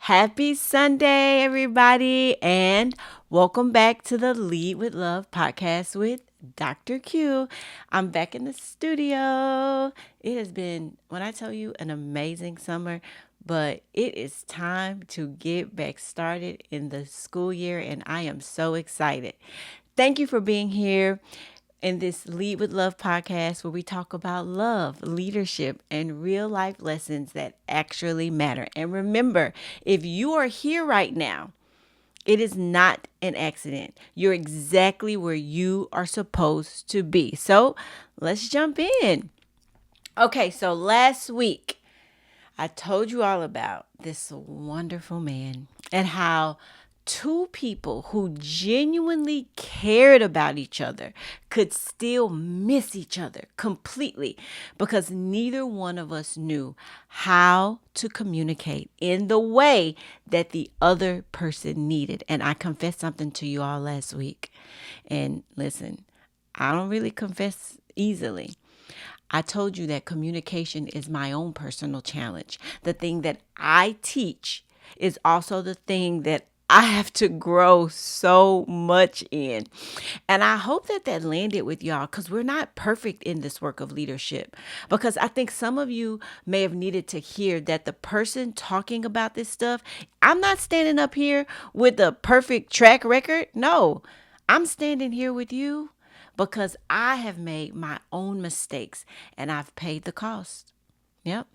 Happy Sunday, everybody, and welcome back to the Lead with Love podcast with Dr. Q. I'm back in the studio. It has been, when I tell you, an amazing summer, but it is time to get back started in the school year, and I am so excited. Thank you for being here in this Lead with Love podcast where we talk about love, leadership, and real life lessons that actually matter. And remember, if you are here right now, it is not an accident. You're exactly where you are supposed to be. So let's jump in. Okay, so last week I told you all about this wonderful man and how two people who genuinely cared about each other could still miss each other completely because neither one of us knew how to communicate in the way that the other person needed. And I confessed something to you all last week. And listen, I don't really confess easily. I told you that communication is my own personal challenge. The thing that I teach is also the thing that I have to grow so much in. And I hope that that landed with y'all because we're not perfect in this work of leadership. Because I think some of you may have needed to hear that the person talking about this stuff, I'm not standing up here with a perfect track record. No, I'm standing here with you because I have made my own mistakes and I've paid the cost. Yep.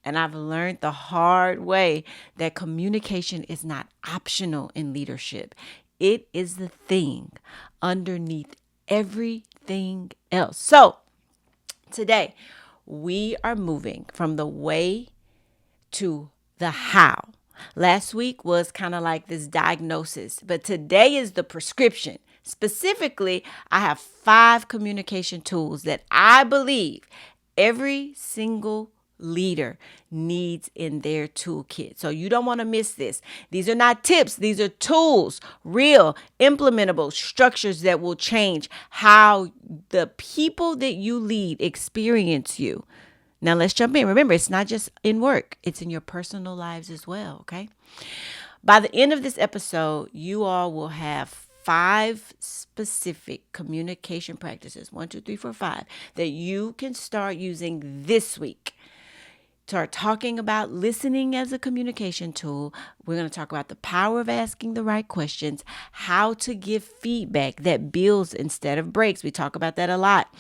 And I've learned the hard way that communication is not optional in leadership. It is the thing underneath everything else. So today we are moving from the way to the how. Last week was kind of like this diagnosis, but today is the prescription. Specifically, I have 5 communication tools that I believe every single leader needs in their toolkit. So you don't want to miss this. These are not tips. These are tools, real, implementable structures that will change how the people that you lead experience you. Now let's jump in. Remember, it's not just in work, it's in your personal lives as well, okay? By the end of this episode, you all will have 5 specific communication practices, 1, 2, 3, 4, 5, that you can start using this week. Start talking about listening as a communication tool. We're going to talk about the power of asking the right questions, how to give feedback that builds instead of breaks. We talk about that a lot.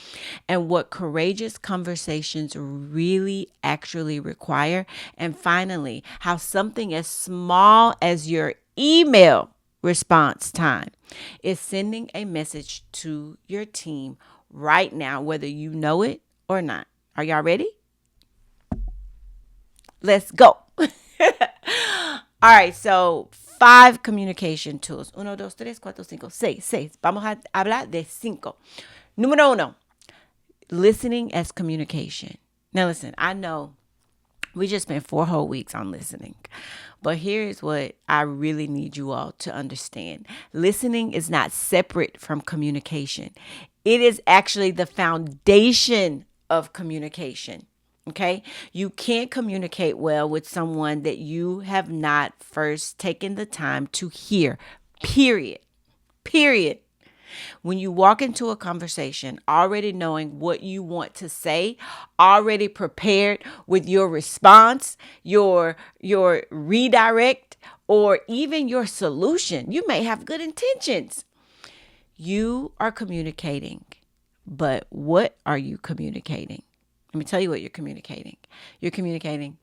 And what courageous conversations really actually require. And finally, how something as small as your email response time is sending a message to your team right now, whether you know it or not. Are y'all ready? Let's go. All right, so 5 communication tools. 1, 2, 3, 4, 5, 6. Vamos a hablar de 5. Número 1, listening as communication. Now listen, I know we just spent 4 whole weeks on listening, but here's what I really need you all to understand. Listening is not separate from communication. It is actually the foundation of communication. Okay, you can't communicate well with someone that you have not first taken the time to hear, period. Period. When you walk into a conversation already knowing what you want to say, already prepared with your response, your redirect, or even your solution, you may have good intentions. You are communicating, but what are you communicating? Let me tell you what you're communicating. You're communicating,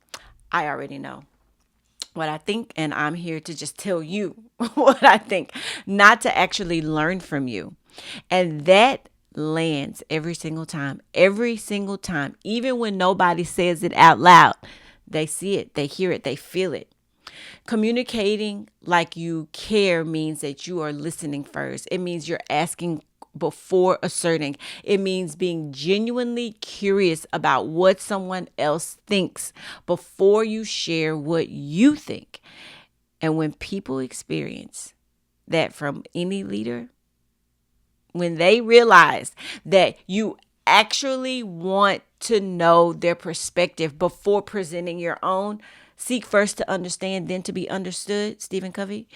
I already know what I think, and I'm here to just tell you what I think, not to actually learn from you. And that lands every single time, even when nobody says it out loud. They see it, they hear it, they feel it. Communicating like you care means that you are listening first. It means you're asking before asserting. It means being genuinely curious about what someone else thinks before you share what you think. And when people experience that from any leader, when they realize that you actually want to know their perspective before presenting your own, Seek first to understand, then to be understood, Stephen Covey.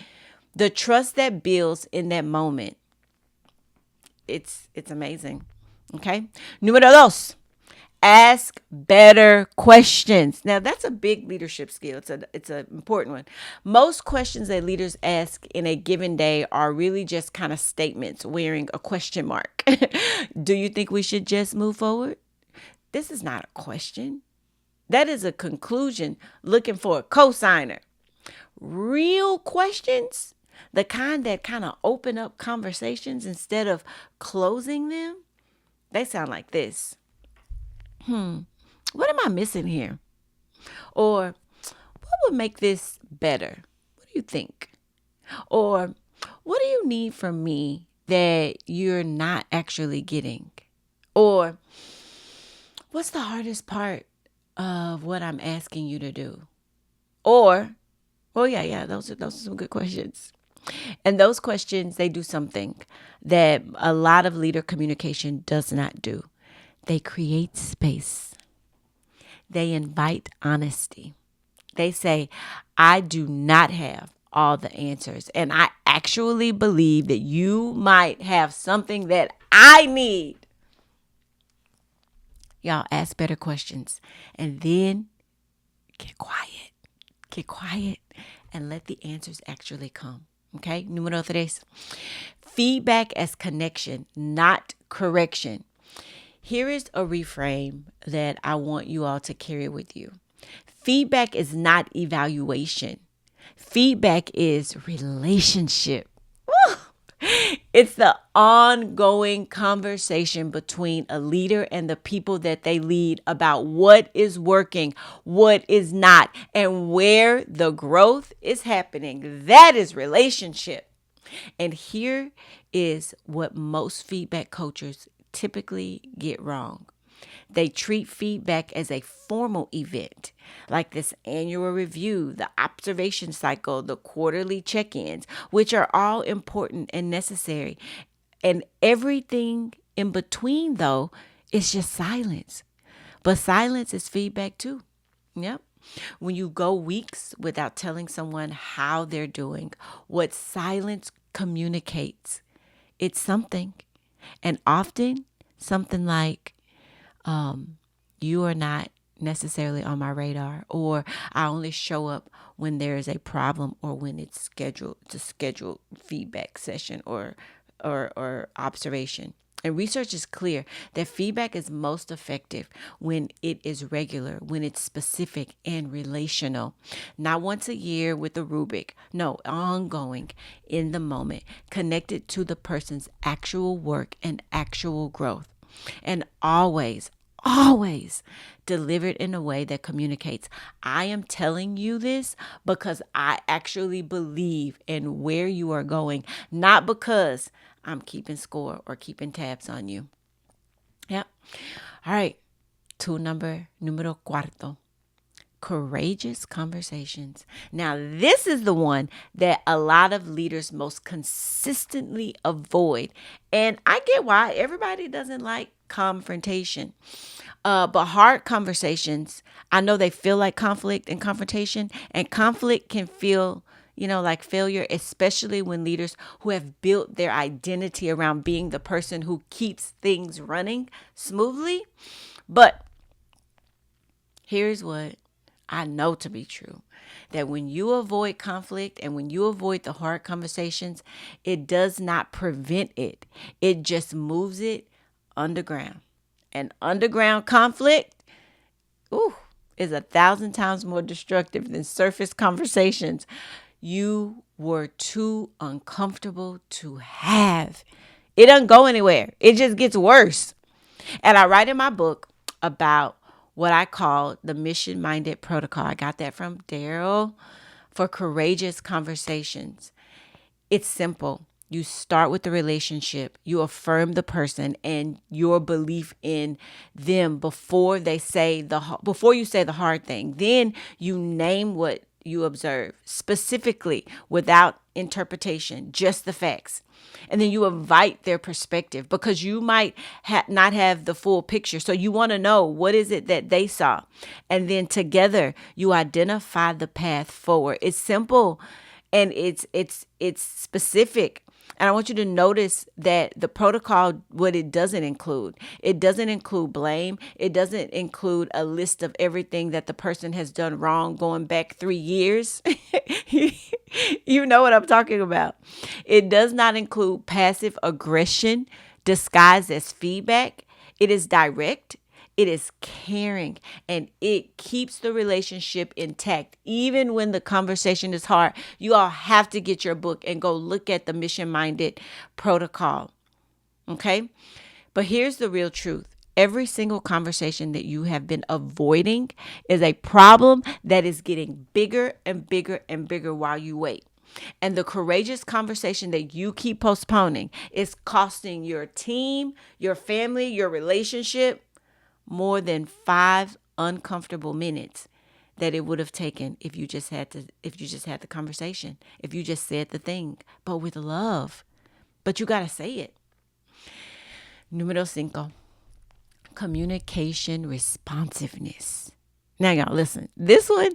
The trust that builds in that moment, it's amazing. Okay. Número dos. Ask better questions. Now that's a big leadership skill. It's an important one. Most questions that leaders ask in a given day are really just kind of statements wearing a question mark. Do you think we should just move forward? This is not a question. That is a conclusion looking for a cosigner. Real questions, the kind that kind of open up conversations instead of closing them, they sound like this. What am I missing here? Or what would make this better? What do you think? Or what do you need from me that you're not actually getting? Or what's the hardest part of what I'm asking you to do? Or, well, yeah, those are some good questions. And those questions, they do something that a lot of leader communication does not do. They create space. They invite honesty. They say, I do not have all the answers. And I actually believe that you might have something that I need. Y'all ask better questions. And then get quiet. Get quiet and let the answers actually come. Okay? Número tres. Feedback as connection, not correction. Here is a reframe that I want you all to carry with you. Feedback is not evaluation. Feedback is relationship. Woo! It's the ongoing conversation between a leader and the people that they lead about what is working, what is not, and where the growth is happening. That is relationship. And here is what most feedback coaches typically get wrong. They treat feedback as a formal event, like this annual review, the observation cycle, the quarterly check-ins, which are all important and necessary. And everything in between, though, is just silence. But silence is feedback too. Yep. When you go weeks without telling someone how they're doing, what silence communicates, it's something. And often something like, you are not necessarily on my radar, or I only show up when there is a problem or when it's scheduled to schedule feedback session or observation. And research is clear that feedback is most effective when it is regular, when it's specific and relational. Not once a year with a rubric. No, ongoing, in the moment, connected to the person's actual work and actual growth. And always delivered in a way that communicates, I am telling you this because I actually believe in where you are going, not because I'm keeping score or keeping tabs on you. Yep. All right. Tool número cuarto. Courageous conversations. Now, this is the one that a lot of leaders most consistently avoid. And I get why. Everybody doesn't like confrontation. But hard conversations, I know they feel like conflict and confrontation, and conflict can feel, like failure, especially when leaders who have built their identity around being the person who keeps things running smoothly. But here's what I know to be true, that when you avoid conflict and when you avoid the hard conversations, it does not prevent it. It just moves it underground. And underground conflict, is 1,000 times more destructive than surface conversations you were too uncomfortable to have. It doesn't go anywhere. It just gets worse. And I write in my book about what I call the mission-minded protocol. I got that from Daryl, for courageous conversations. It's simple. You start with the relationship. You affirm the person and your belief in them before you say the hard thing. Then you name what you observe, specifically without interpretation, just the facts. And then you invite their perspective because you might not have the full picture. So you want to know, what is it that they saw? And then together you identify the path forward. It's simple and it's specific. And I want you to notice that the protocol, what it doesn't include blame. It doesn't include a list of everything that the person has done wrong going back 3 years. You know what I'm talking about. It does not include passive aggression disguised as feedback. It is direct. It is caring, and it keeps the relationship intact. Even when the conversation is hard, you all have to get your book and go look at the Mission Minded protocol. Okay. But here's the real truth. Every single conversation that you have been avoiding is a problem that is getting bigger and bigger and bigger while you wait. And the courageous conversation that you keep postponing is costing your team, your family, your relationship more than 5 uncomfortable minutes that it would have taken if you just had the conversation, if you just said the thing, but with love. But you got to say it. Número 5, communication responsiveness. Now, y'all, listen, this one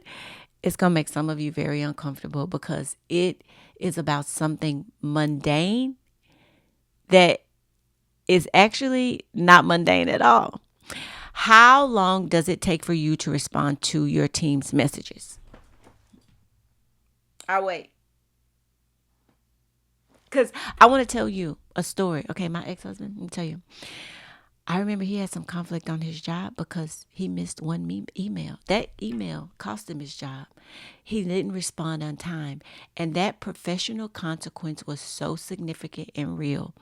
is going to make some of you very uncomfortable because it is about something mundane that is actually not mundane at all. How long does it take for you to respond to your team's messages? I'll wait. Because I want to tell you a story. Okay, my ex-husband, let me tell you. I remember he had some conflict on his job because he missed one email. That email cost him his job. He didn't respond on time. And that professional consequence was so significant and real.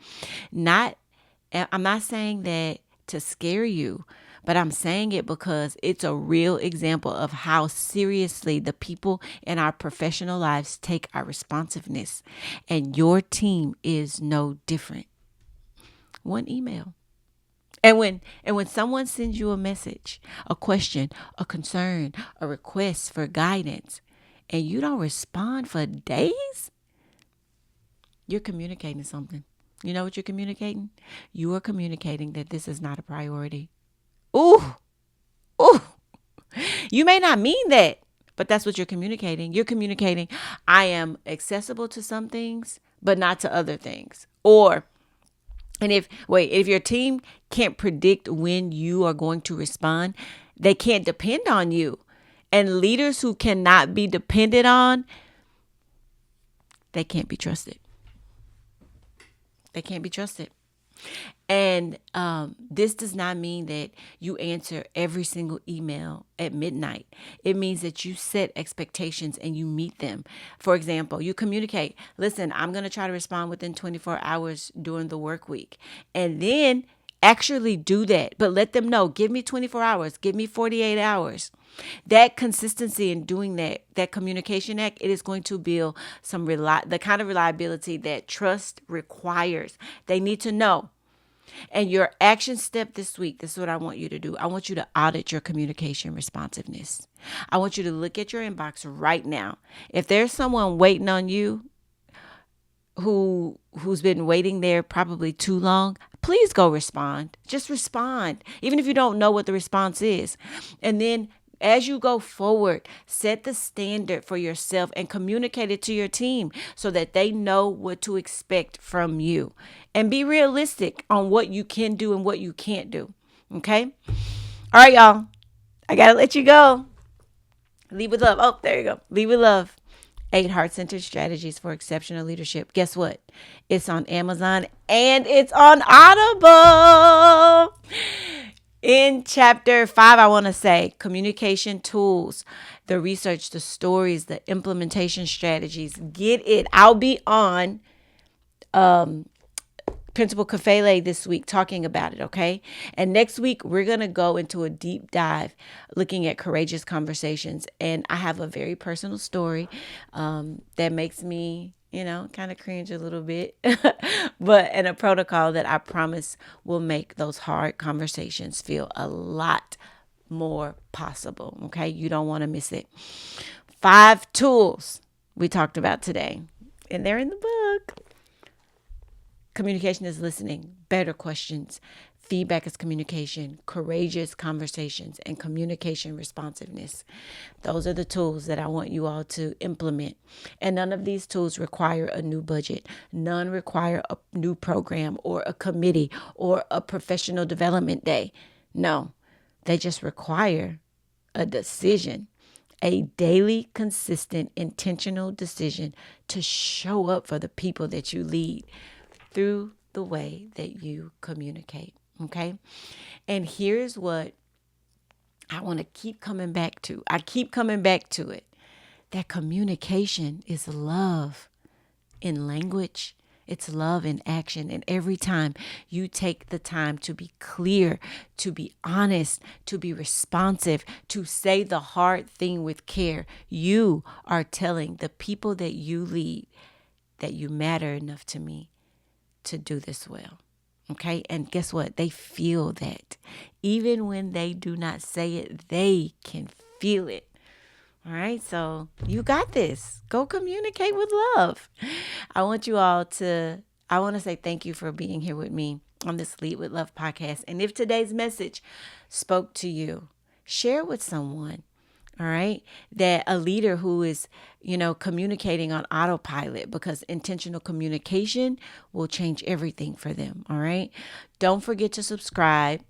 I'm not saying that to scare you, but I'm saying it because it's a real example of how seriously the people in our professional lives take our responsiveness. And your team is no different. One email. And when someone sends you a message, a question, a concern, a request for guidance, and you don't respond for days, you're communicating something. You know what you're communicating? You are communicating that this is not a priority. Ooh. You may not mean that, but that's what you're communicating. You're communicating, I am accessible to some things, but not to other things. If your team can't predict when you are going to respond, they can't depend on you. And leaders who cannot be depended on, they can't be trusted. They can't be trusted. And this does not mean that you answer every single email at midnight. It means that you set expectations and you meet them. For example, you communicate, listen, I'm going to try to respond within 24 hours during the work week. And then actually do that. But let them know, give me 24 hours, give me 48 hours. That consistency in doing that communication act, it is going to build the kind of reliability that trust requires. They need to know. And your action step this week, this is what I want you to do. I want you to audit your communication responsiveness. I want you to look at your inbox right now. If there's someone waiting on you who's been waiting there probably too long, please go respond. Just respond, even if you don't know what the response is. And then as you go forward, set the standard for yourself and communicate it to your team so that they know what to expect from you. And be realistic on what you can do and what you can't do. Okay? All right, y'all. I got to let you go. Lead with love. Oh, there you go. Lead with love. 8 heart-centered strategies for exceptional leadership. Guess what? It's on Amazon and it's on Audible. In chapter 5, I want to say communication tools, the research, the stories, the implementation strategies. Get it. I'll be on Principal Kafele this week talking about it, okay? And next week, we're going to go into a deep dive looking at courageous conversations. And I have a very personal story that makes me kind of cringe a little bit, and a protocol that I promise will make those hard conversations feel a lot more possible. Okay. You don't want to miss it. 5 tools we talked about today, and they're in the book. Communication is listening, better questions. Feedback is communication, courageous conversations, and communication responsiveness. Those are the tools that I want you all to implement. And none of these tools require a new budget. None require a new program or a committee or a professional development day. No, they just require a decision, a daily, consistent, intentional decision to show up for the people that you lead through the way that you communicate. Okay. And here's what I want to keep coming back to. I keep coming back to it, that communication is love in language. It's love in action. And every time you take the time to be clear, to be honest, to be responsive, to say the hard thing with care, you are telling the people that you lead that you matter enough to me to do this well. Okay. And guess what? They feel that. Even when they do not say it, they can feel it. All right. So you got this. Go communicate with love. I want you all to, I want to say thank you for being here with me on this Lead with Love podcast. And if today's message spoke to you, share it with someone. All right. That a leader who is, communicating on autopilot, because intentional communication will change everything for them. All right. Don't forget to subscribe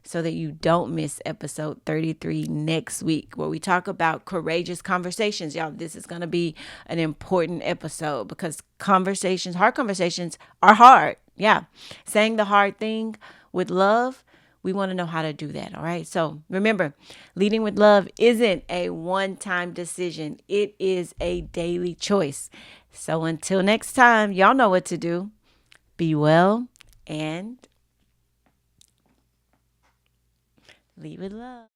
so that you don't miss episode 33 next week, where we talk about courageous conversations. Y'all, this is going to be an important episode because hard conversations are hard. Yeah. Saying the hard thing with love, we want to know how to do that. All right. So remember, leading with love isn't a one-time decision. It is a daily choice. So until next time, y'all know what to do. Be well and lead with love.